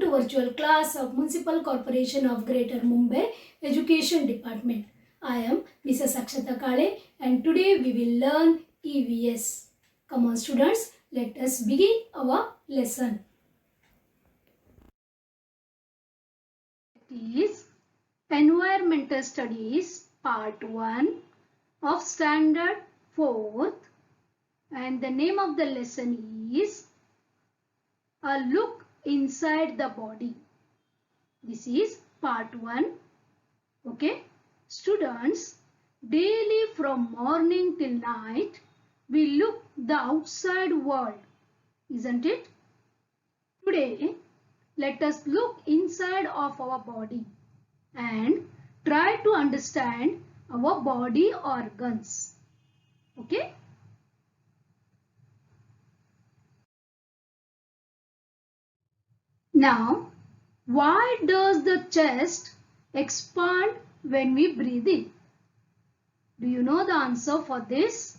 to virtual class of Municipal Corporation of Greater Mumbai Education Department. I am Mrs. Akshata Kale and today we will learn EVS. Come on students, let us begin our lesson. It is Environmental Studies Part 1 of Standard 4th and the name of the lesson is A Look Inside the Body. This is part 1. Okay. Students, daily from morning till night, we look the outside world, isn't it? Today, let us look inside of our body and try to understand our body organs. Okay. Now, why does the chest expand when we breathe in? Do you know the answer for this?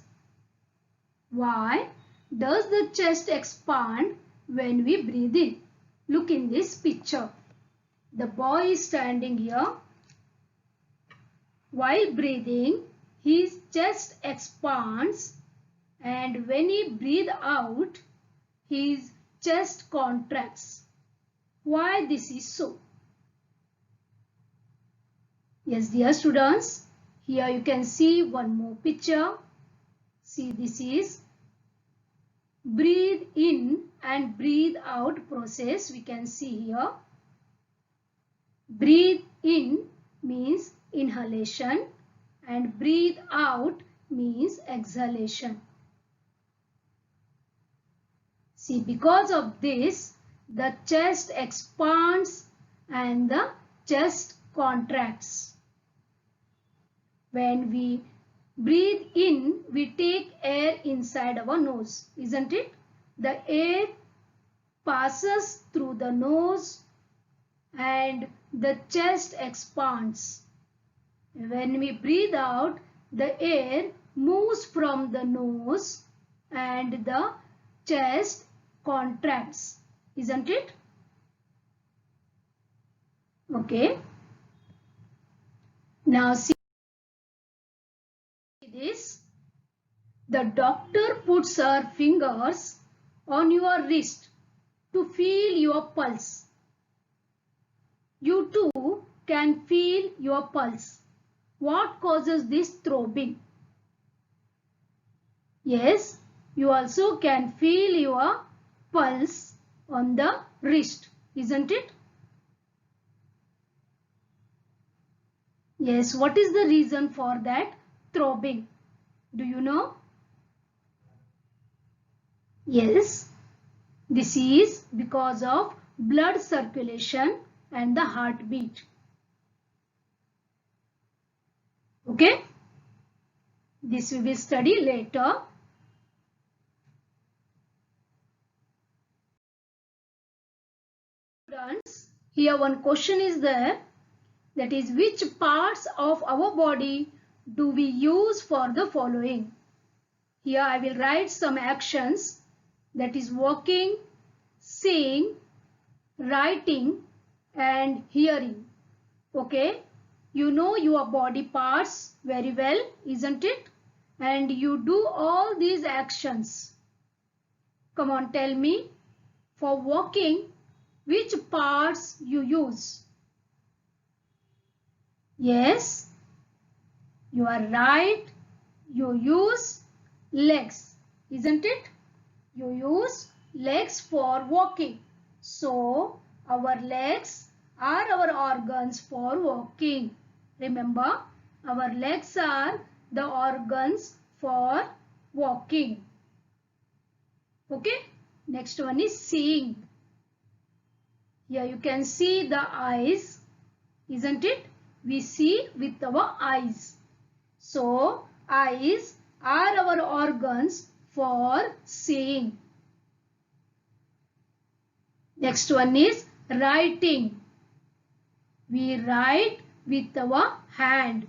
Why does the chest expand when we breathe in? Look in this picture. The boy is standing here. While breathing, his chest expands and when he breathes out, his chest contracts. Why this is so? Yes, dear students, here you can see one more picture. See, this is breathe in and breathe out process. We can see here. Breathe in means inhalation and breathe out means exhalation. See, because of this, the chest expands and the chest contracts. When we breathe in, we take air inside our nose, isn't it? The air passes through the nose and the chest expands. When we breathe out, the air moves from the nose and the chest contracts, isn't it? Okay. Now see this. The doctor puts her fingers on your wrist to feel your pulse. You too can feel your pulse. What causes this throbbing? Yes, you also can feel your pulse on the wrist, isn't it? Yes, what is the reason for that throbbing? Do you know? Yes, this is because of blood circulation and the heartbeat. Okay, this we will study later. Students, here one question is there, that is, which parts of our body do we use for the following? Here I will write some actions, that is walking, seeing, writing and hearing. Okay, you know your body parts very well, isn't it? And you do all these actions. Come on, tell me, for walking, which parts you use? Yes, you are right. You use legs, isn't it? You use legs for walking. So, our legs are our organs for walking. Remember, our legs are the organs for walking. Okay, next one is seeing. Here you can see the eyes, isn't it? We see with our eyes. So, eyes are our organs for seeing. Next one is writing. We write with our hand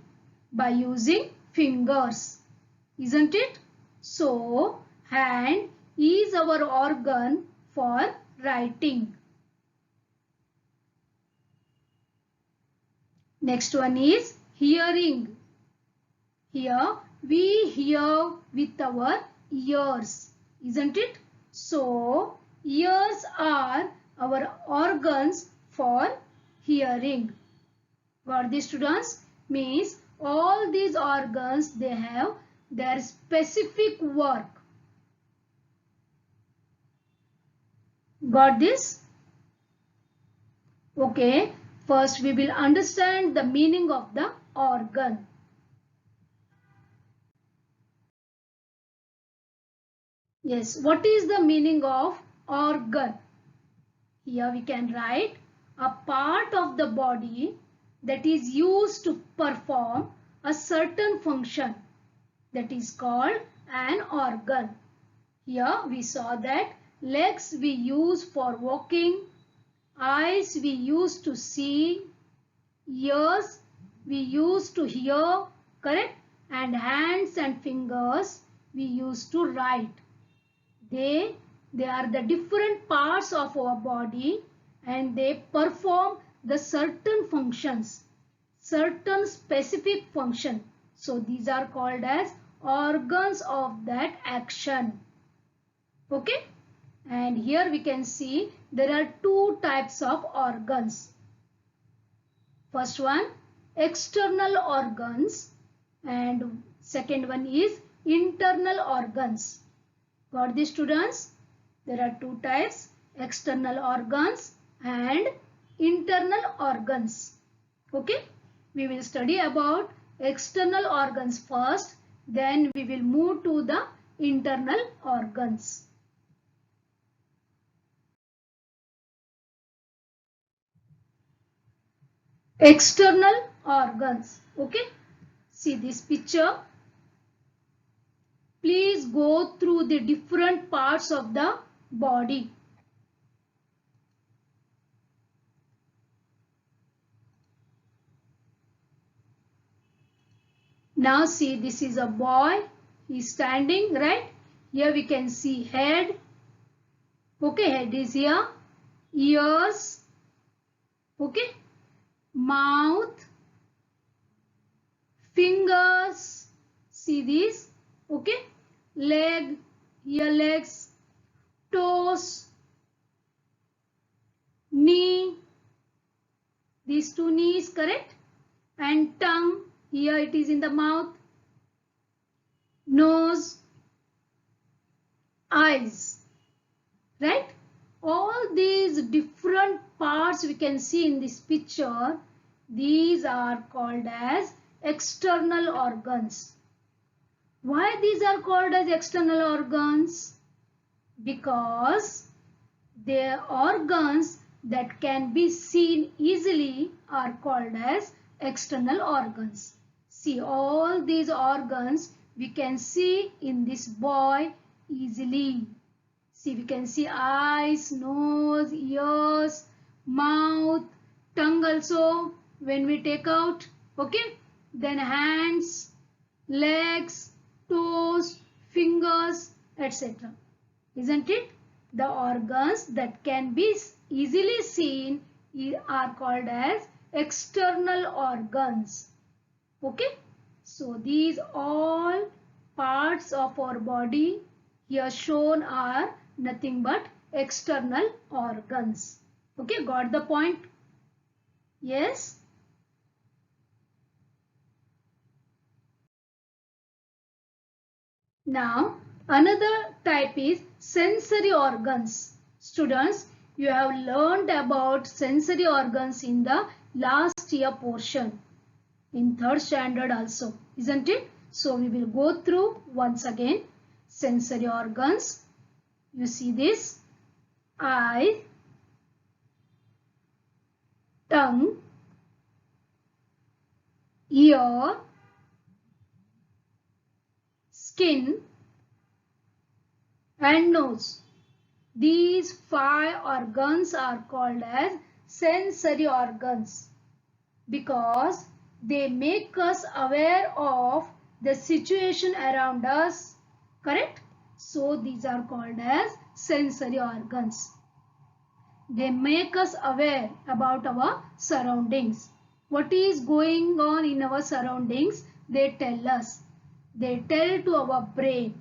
by using fingers, isn't it? So, hand is our organ for writing. Next one is hearing. Here we hear with our ears, isn't it? So ears are our organs for hearing. Got these, students? Means all these organs, they have their specific work. Got this? Okay. First we will understand the meaning of the organ. Yes, what is the meaning of organ? Here we can write a part of the body that is used to perform a certain function, that is called an organ. Here we saw that legs we use for walking, eyes we use to see, ears we use to hear, correct? And hands and fingers we use to write. They are the different parts of our body and they perform the certain functions, certain specific function. So these are called as organs of that action. Okay? And here we can see there are two types of organs. First one, external organs, and second one is internal organs. Got this, students? There are two types, external organs and internal organs. Okay? We will study about external organs first, then we will move to the internal organs. External organs. Okay? See this picture. Please go through the different parts of the body. Now see, this is a boy. He is standing, right? Here we can see head. Okay, head is here. Ears. Okay. Mouth. Fingers. See this. Okay. Leg. Here legs. Toes. Knee. These two knees, correct? And tongue. Here it is in the mouth. Nose. Eyes. Right? All these different parts we can see in this picture, these are called as external organs. Why these are called as external organs? Because the organs that can be seen easily are called as external organs. See, all these organs we can see in this boy easily. See, we can see eyes, nose, ears, mouth, tongue also when we take out. Okay. Then hands, legs, toes, fingers, etc. Isn't it? The organs that can be easily seen are called as external organs. Okay. So these all parts of our body here shown are nothing but external organs. Okay, got the point? Yes? Now, another type is sensory organs. Students, you have learned about sensory organs in the last year portion, in third standard also, isn't it? So, we will go through once again sensory organs. You see this, eye, tongue, ear, skin and nose. These 5 organs are called as sensory organs because they make us aware of the situation around us, correct? So these are called as sensory organs. They make us aware about our surroundings. what is going on in our surroundings, they tell us. They tell to our brain,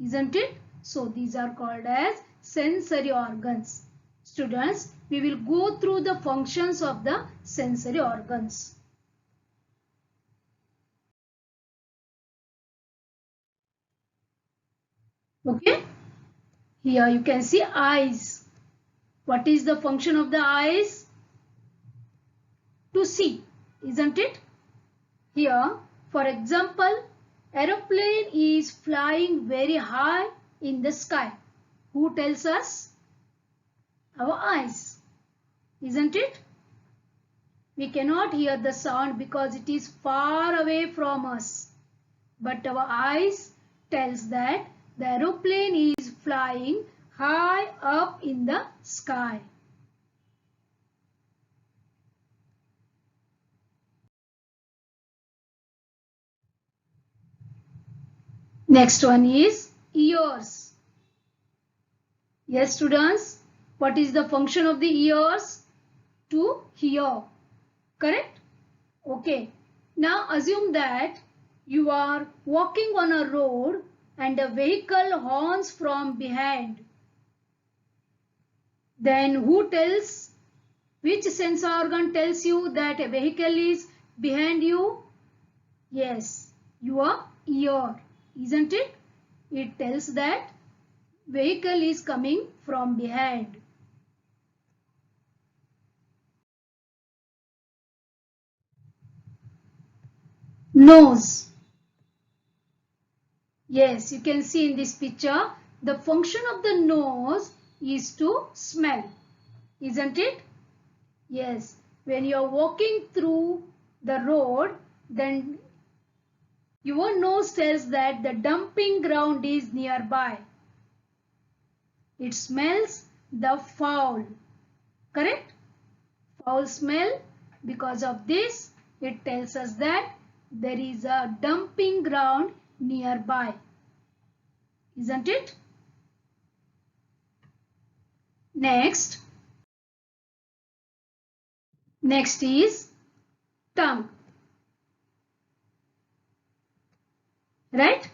isn't it? So these are called as sensory organs. Students, we will go through the functions of the sensory organs. Okay? Here you can see eyes. What is the function of the eyes? To see, isn't it? Here, for example, aeroplane is flying very high in the sky. Who tells us? Our eyes, isn't it? We cannot hear the sound because it is far away from us. But our eyes tells that the aeroplane is flying high up in the sky. Next one is ears. Yes, students, what is the function of the ears? To hear. Correct? Okay. Now assume that you are walking on a road and a vehicle horns from behind. Then who tells? Which sense organ tells you that a vehicle is behind you? Yes, your ear, isn't it? It tells that vehicle is coming from behind. Nose. Yes, you can see in this picture, the function of the nose is to smell, isn't it? Yes, when you are walking through the road, then your nose tells that the dumping ground is nearby. It smells the foul, correct? Foul smell. Because of this, it tells us that there is a dumping ground nearby, isn't it? Next is tongue, right?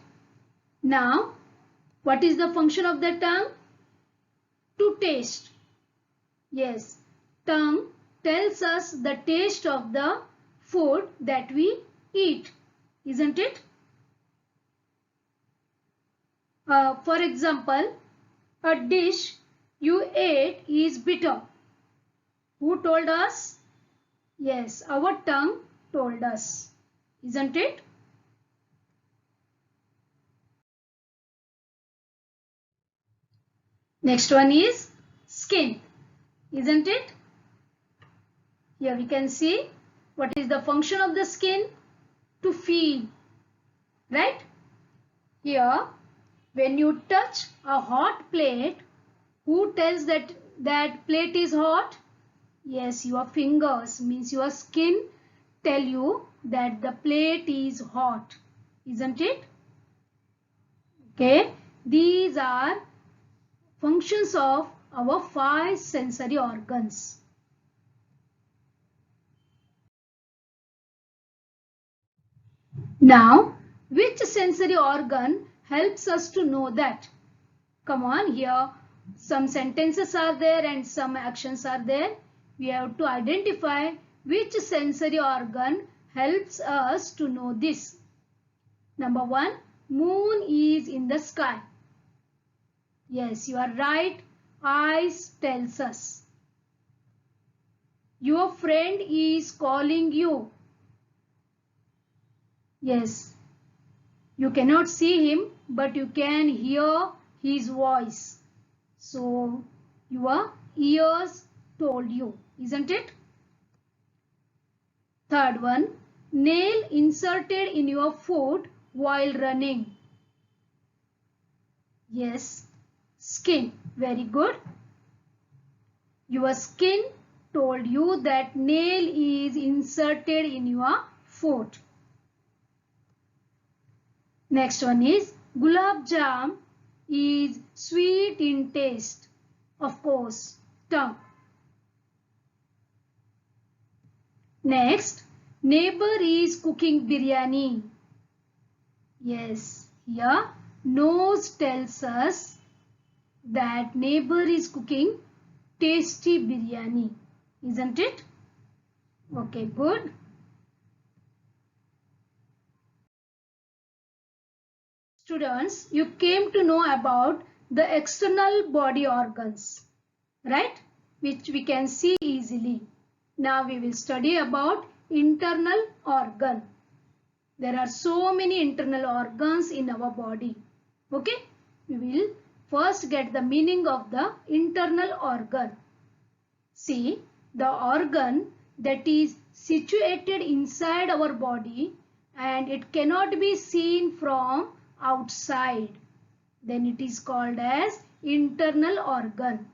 Now, what is the function of the tongue? To taste. Yes, tongue tells us the taste of the food that we eat, isn't it? For example, a dish you ate is bitter. Who told us? Yes, our tongue told us, isn't it? Next one is skin, isn't it? Here we can see what is the function of the skin? To feel, right? Here, when you touch a hot plate, who tells that that plate is hot? Yes, your fingers, means your skin tell you that the plate is hot, isn't it? Okay, these are functions of our 5 sensory organs. Now, which sensory organ helps us to know that? Come on, here some sentences are there and some actions are there. We have to identify which sensory organ helps us to know this. Number 1, moon is in the sky. Yes, you are right. Eyes tells us. Your friend is calling you. Yes, you cannot see him, but you can hear his voice. So, your ears told you, isn't it? Third one, nail inserted in your foot while running. Yes, skin. Very good. Your skin told you that nail is inserted in your foot. Next one is gulab jam is sweet in taste. Of course, tongue. Next, neighbor is cooking biryani. Yes, here nose tells us that neighbor is cooking tasty biryani, isn't it? Okay, good. Students, you came to know about the external body organs, right? Which we can see easily. Now we will study about internal organ. There are so many internal organs in our body. Okay, we will first get the meaning of the internal organ. See, the organ that is situated inside our body and it cannot be seen from outside. Then it is called as internal organ.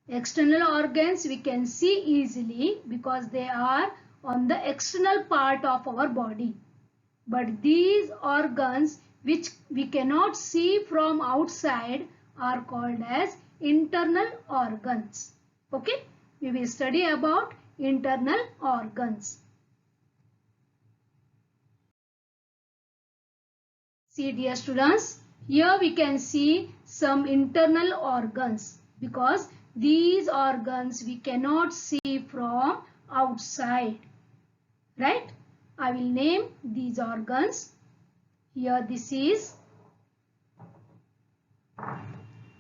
External organs we can see easily because they are on the external part of our body. But these organs which we cannot see from outside are called as internal organs. Okay, we will study about internal organs. See dear students, here we can see some internal organs because these organs we cannot see from outside. Right? I will name these organs. Here this is,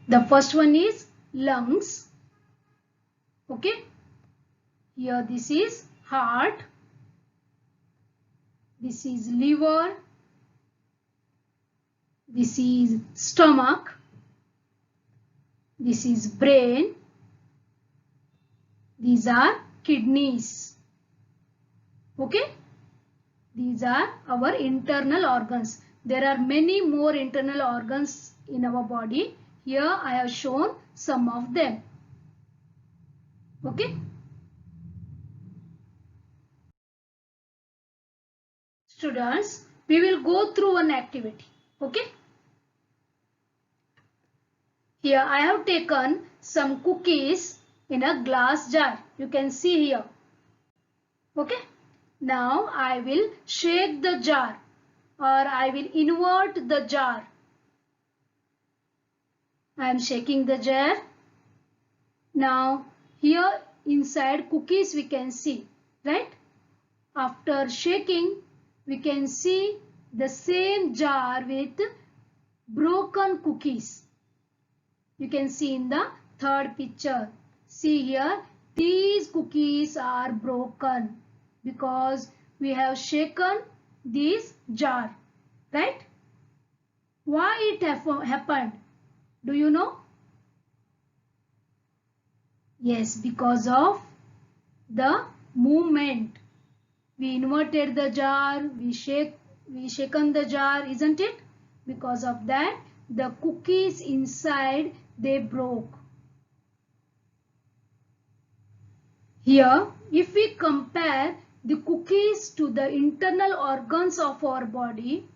the first one is lungs. Okay. Here this is heart. This is liver. This is stomach. This is brain. These are kidneys. Okay. These are our internal organs. There are many more internal organs in our body. Here I have shown some of them. Okay. Students, we will go through one activity. Okay. Here I have taken some cookies in a glass jar. You can see here. Okay. Now I will shake the jar or I will invert the jar. I am shaking the jar. Now here inside cookies we can see, right? After shaking we can see the same jar with broken cookies. You can see in the third picture. See here, these cookies are broken because we have shaken this jar, right? Why it happened? Do you know? Yes, because of the movement. We inverted the jar, we shaken the jar, isn't it? Because of that, the cookies inside, they broke. Here, if we compare the cookies to the internal organs of our body,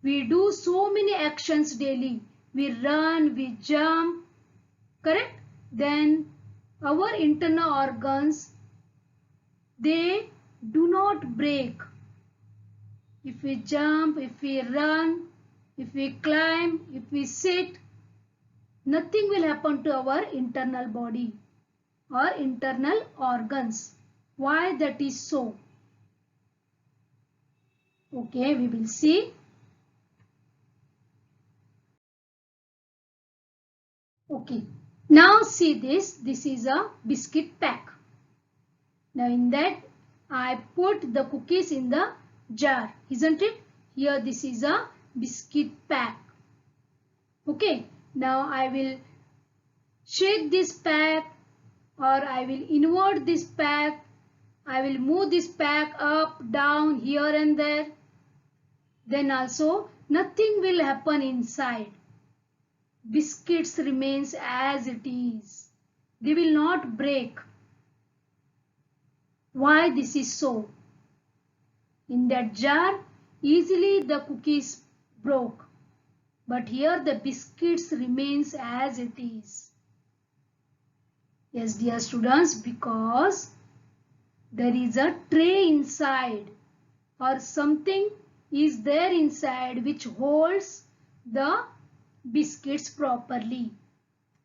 we do so many actions daily. We run, we jump, correct? Then our internal organs, they do not break. If we jump, if we run, if we climb, if we sit, nothing will happen to our internal body or internal organs. Why that is so? Okay, we will see. Okay, now see this. This is a biscuit pack. Now in that I put the cookies in the jar, isn't it? Here this is a biscuit pack. Okay, now I will shake this pack or I will invert this pack. I will move this pack up, down, here and there. Then also nothing will happen inside. Biscuits remains as it is. They will not break. Why this is so? In that jar, easily the cookies broke. But here the biscuits remains as it is. Yes, dear students, because there is a tray inside or something is there inside which holds the biscuits properly.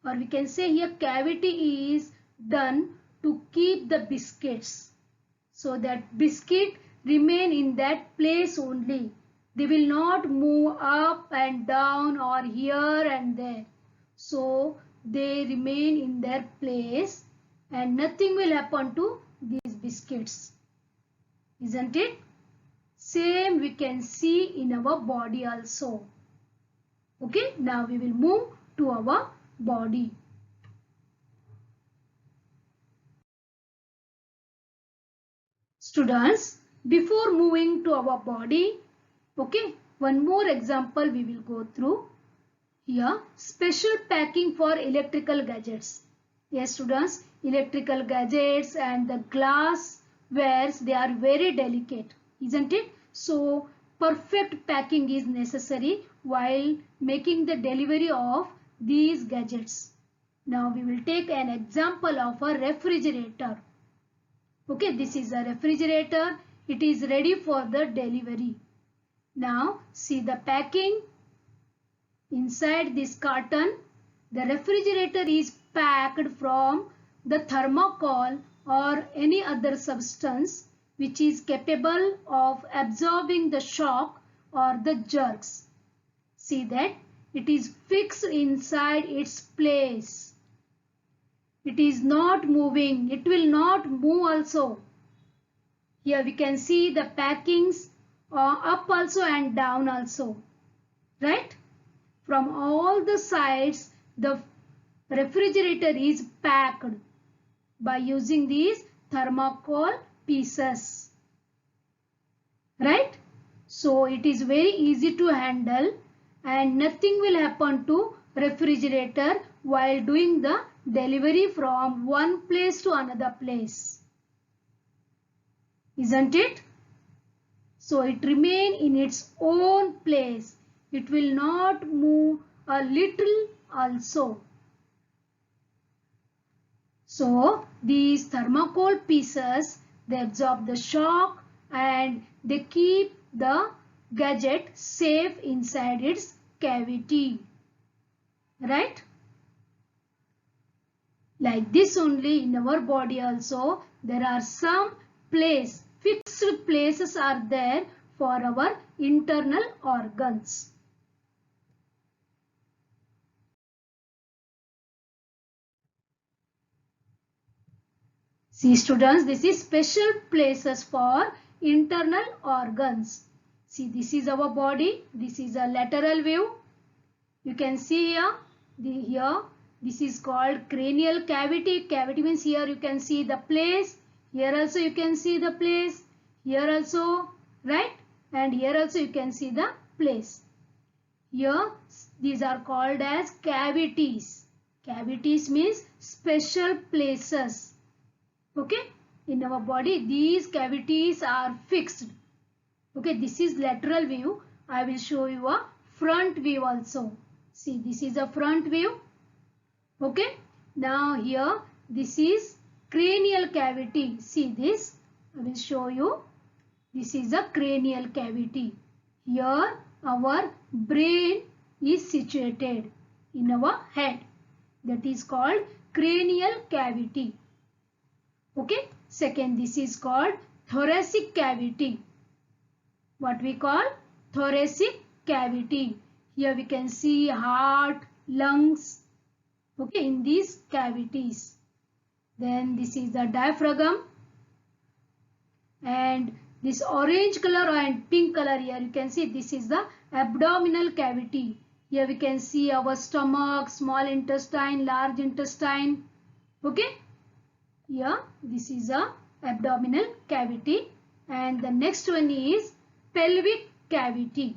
Or we can say here cavity is done to keep the biscuits, so that biscuit remain in that place only. They will not move up and down or here and there. So they remain in their place and nothing will happen to these biscuits. Isn't it? Same we can see in our body also. Okay, now we will move to our body. Students, before moving to our body, okay, one more example we will go through. Here, special packing for electrical gadgets. Yes, students, electrical gadgets and the glasswares, they are very delicate, isn't it? So, perfect packing is necessary while making the delivery of these gadgets. Now, we will take an example of a refrigerator. Okay, this is a refrigerator. It is ready for the delivery. Now, see the packing. Inside this carton, the refrigerator is packed from the thermocol or any other substance which is capable of absorbing the shock or the jerks. See that it is fixed inside its place. It is not moving. It will not move also. Here we can see the packings up also and down also. Right? From all the sides, the refrigerator is packed by using these thermocol pieces. Right? So it is very easy to handle and nothing will happen to refrigerator while doing the delivery from one place to another place. Isn't it? So it remain in its own place. It will not move a little also. So these thermocol pieces, they absorb the shock and they keep the gadget safe inside its cavity. Right? Like this only in our body also, there are some fixed places are there for our internal organs. See students, this is special places for internal organs. See, this is our body. This is a lateral view. You can see here, this is called cranial cavity. Cavity means here you can see the place. Here also you can see the place. Here also, right? And here also you can see the place. Here, these are called as cavities. Cavities means special places. Okay? In our body, these cavities are fixed. Okay, this is lateral view. I will show you a front view also. See, this is a front view. Okay. Now here, this is cranial cavity. See this. I will show you. This is a cranial cavity. Here, our brain is situated in our head. That is called cranial cavity. Okay. Second, this is called thoracic cavity. What we call thoracic cavity. Here we can see heart, lungs, okay, in these cavities. Then this is the diaphragm. And this orange color and pink color here you can see this is the abdominal cavity. Here we can see our stomach, small intestine, large intestine. Okay. Here this is a abdominal cavity. And the next one is pelvic cavity.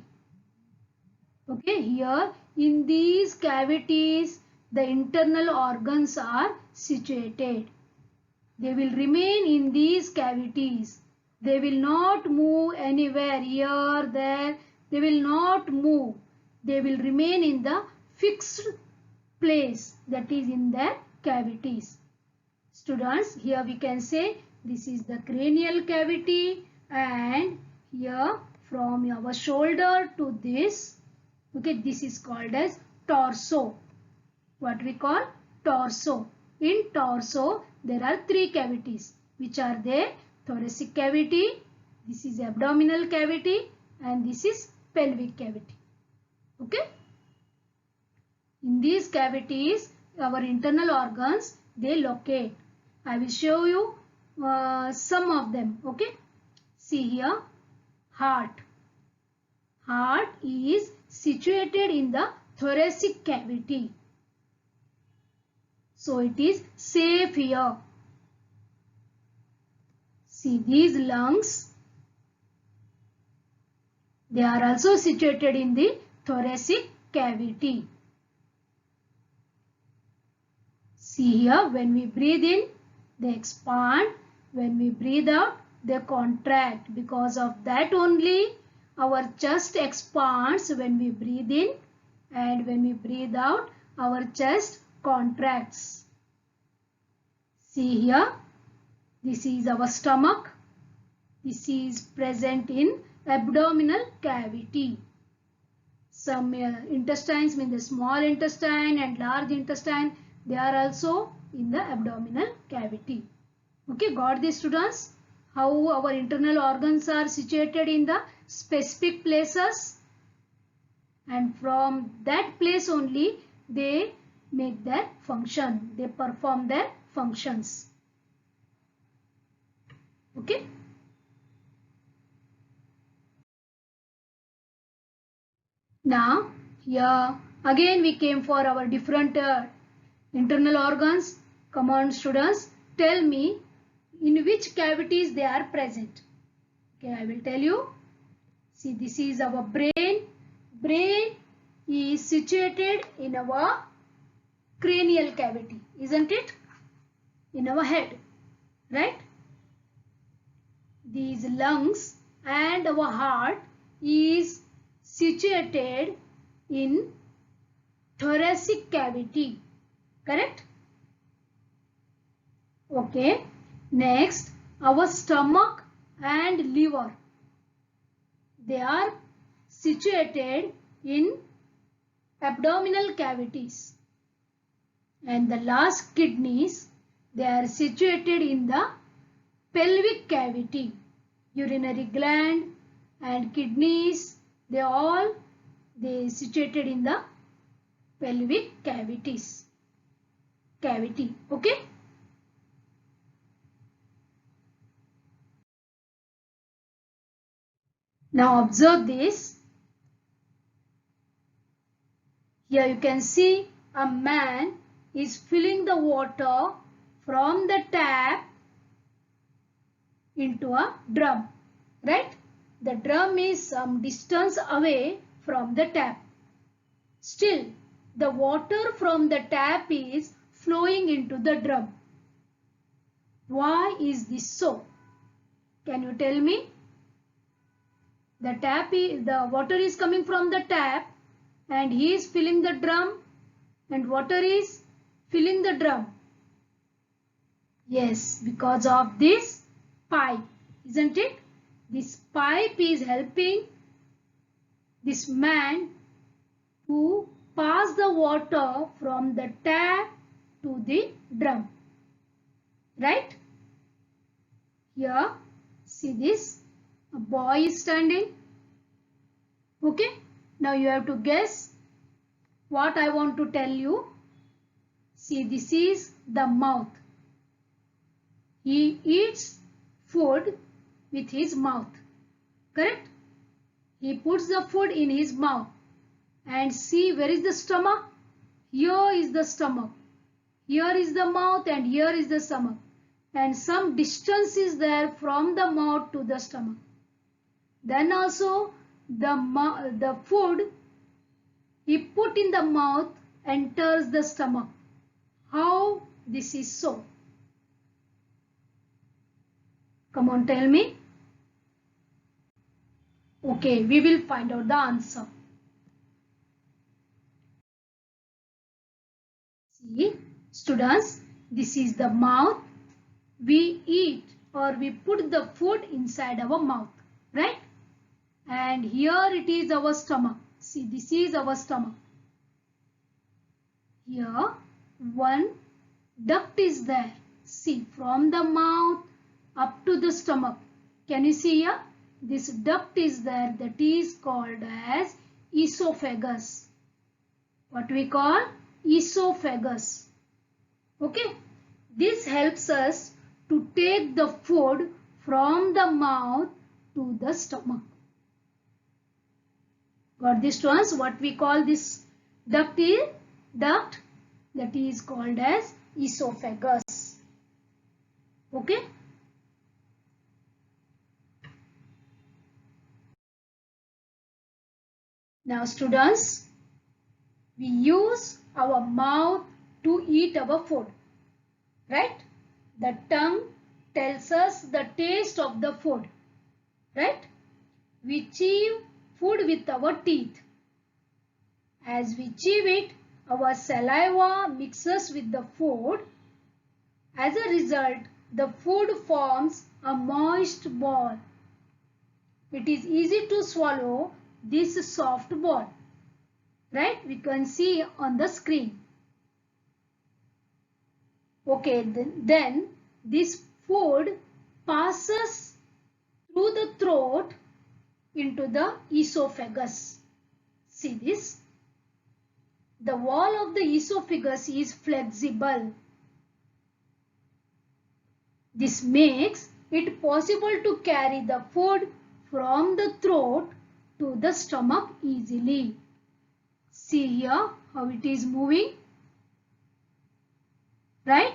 Okay, here in these cavities the internal organs are situated. They will remain in these cavities. They will not move anywhere here, there. They will not move. They will remain in the fixed place, that is in their cavities. Students, here we can say this is the cranial cavity, and here from our shoulder to this, okay, this is called as torso. What we call torso. In torso, there are three cavities. Which are they? Thoracic cavity, this is abdominal cavity, and this is pelvic cavity. Okay. In these cavities, our internal organs, they locate. I will show you some of them. Okay. See here, heart. Heart is situated in the thoracic cavity. So it is safe here. See these lungs. They are also situated in the thoracic cavity. See here, when we breathe in, they expand. When we breathe out, they contract. Because of that only, our chest expands when we breathe in, and when we breathe out, our chest contracts. See here, this is our stomach. This is present in abdominal cavity. Some intestines, mean the small intestine and large intestine, they are also in the abdominal cavity. Okay, got this, students? How our internal organs are situated in the specific places, and from that place only they make their function, they perform their functions. Okay. Now here again we came for our different internal organs. Come on, students, tell me in which cavities they are present. Okay, I will tell you. See, this is our brain. Brain is situated in our cranial cavity, isn't it? In our head, right? These lungs and our heart is situated in thoracic cavity, correct? Okay. Next, our stomach and liver, they are situated in abdominal cavities. And the last, kidneys, they are situated in the pelvic cavity. Urinary gland and kidneys, they situated in the pelvic cavity. Okay. Now observe this. Here you can see a man is filling the water from the tap into a drum, right? The drum is some distance away from the tap. Still, the water from the tap is flowing into the drum. Why is this so? Can you tell me? The water is coming from the tap and he is filling the drum, and water is filling the drum. Yes, because of this pipe, isn't it? This pipe is helping this man to pass the water from the tap to the drum, right? Here, see this, a boy is standing. Okay, now you have to guess what I want to tell you. See, this is the mouth. He eats food with his mouth, correct? He puts the food in his mouth. And see, where is the stomach? Here is the stomach. Here is the mouth and here is the stomach. And some distance is there from the mouth to the stomach. Then also the food he put in the mouth enters the stomach. How this is so? Come on, tell me. Okay, we will find out the answer. See, students, this is the mouth. We eat or we put the food inside our mouth, right? And here it is our stomach. See, this is our stomach. Here one duct is there. See, from the mouth up to the stomach. Can you see here? This duct is there, that is called as esophagus. What we call esophagus. Okay. This helps us to take the food from the mouth to the stomach. Got this ones? What we call this duct that is called as esophagus. Okay. Now students, we use our mouth to eat our food, right? The tongue tells us the taste of the food, right? We chew food with our teeth. As we chew it, our saliva mixes with the food. As a result, the food forms a moist ball. It is easy to swallow this soft ball, right? We can see on the screen. Okay, then this food passes through the throat into the esophagus. See this? The wall of the esophagus is flexible. This makes it possible to carry the food from the throat to the stomach easily. See here how it is moving, right?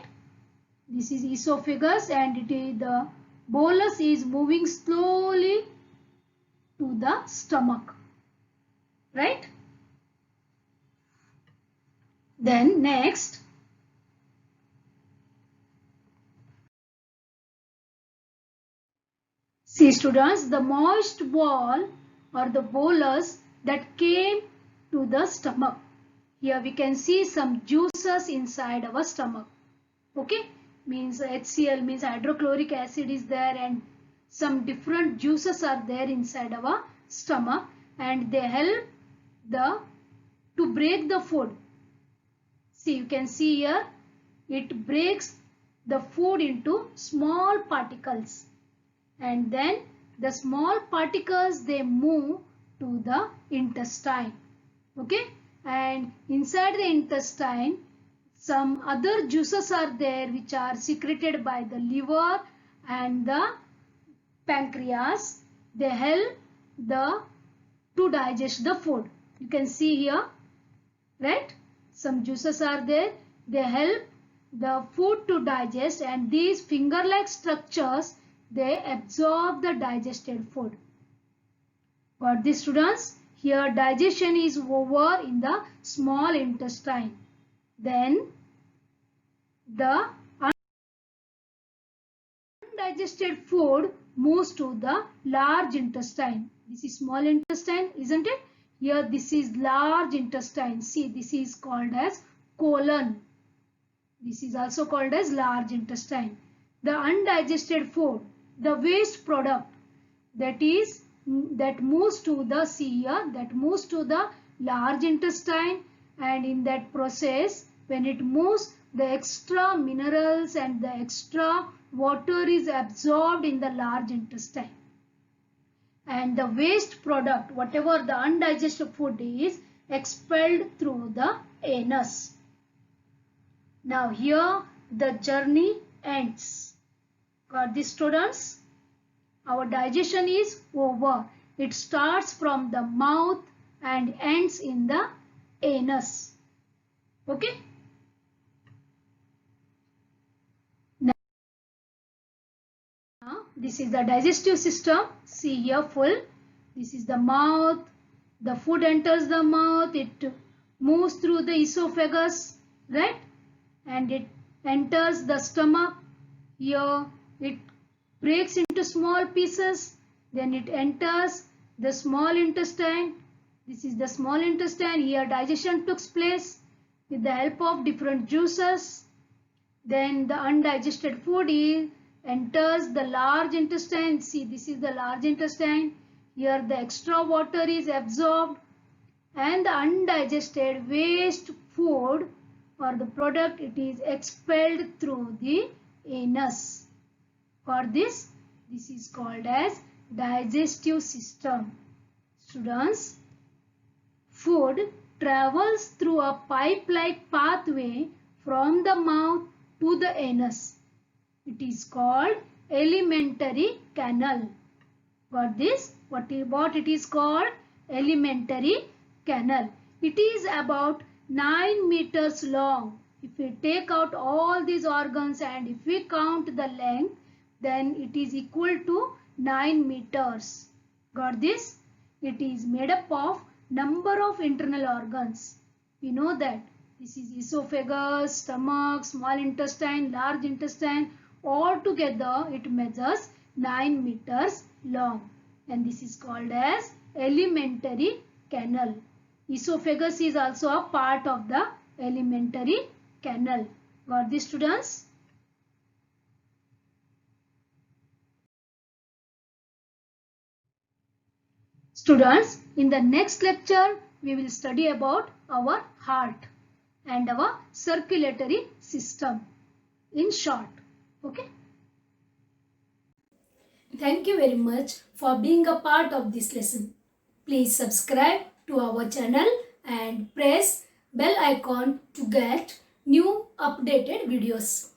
This is esophagus and the bolus is moving slowly to the stomach, right? Then next, see students, the moist ball or the bolus that came to the stomach. Here we can see some juices inside our stomach. Okay, means HCl means hydrochloric acid is there and some different juices are there inside our stomach and they help to break the food. See, you can see here it breaks the food into small particles and then the small particles they move to the intestine. Okay, and inside the intestine some other juices are there which are secreted by the liver and the pancreas. They help to digest the food. You can see here, right? Some juices are there. They help the food to digest and these finger-like structures, they absorb the digested food. Got this students? Here digestion is over in the small intestine. Then the undigested food moves to the large intestine. This is small intestine, isn't it? Here this is large intestine. See, this is called as colon. This is also called as large intestine. The undigested food, the waste product that moves to the that moves to the large intestine, and in that process when it moves, the extra minerals and the extra water is absorbed in the large intestine. And the waste product, whatever the undigested food is, expelled through the anus. Now here the journey ends. Got this students? Our digestion is over. It starts from the mouth and ends in the anus. Okay? Now, this is the digestive system. See here full. This is the mouth. The food enters the mouth. It moves through the esophagus, right? And it enters the stomach. Here it breaks into small pieces. Then it enters the small intestine. This is the small intestine. Here digestion took place with the help of different juices. Then the undigested food enters the large intestine. See, this is the large intestine. Here the extra water is absorbed and the undigested waste food or the product, it is expelled through the anus. For this is called as digestive system. Students, food travels through a pipe-like pathway from the mouth to the anus. It is called alimentary canal. Got this? What it is called? Alimentary canal. It is about 9 meters long. If we take out all these organs and if we count the length, then it is equal to 9 meters. Got this? It is made up of number of internal organs. We know that this is esophagus, stomach, small intestine, large intestine. All together it measures 9 meters long, and this is called as alimentary canal. Esophagus is also a part of the alimentary canal. Got this, students? Students, in the next lecture, we will study about our heart and our circulatory system in short. Okay? Thank you very much for being a part of this lesson. Please subscribe to our channel and press bell icon to get new updated videos.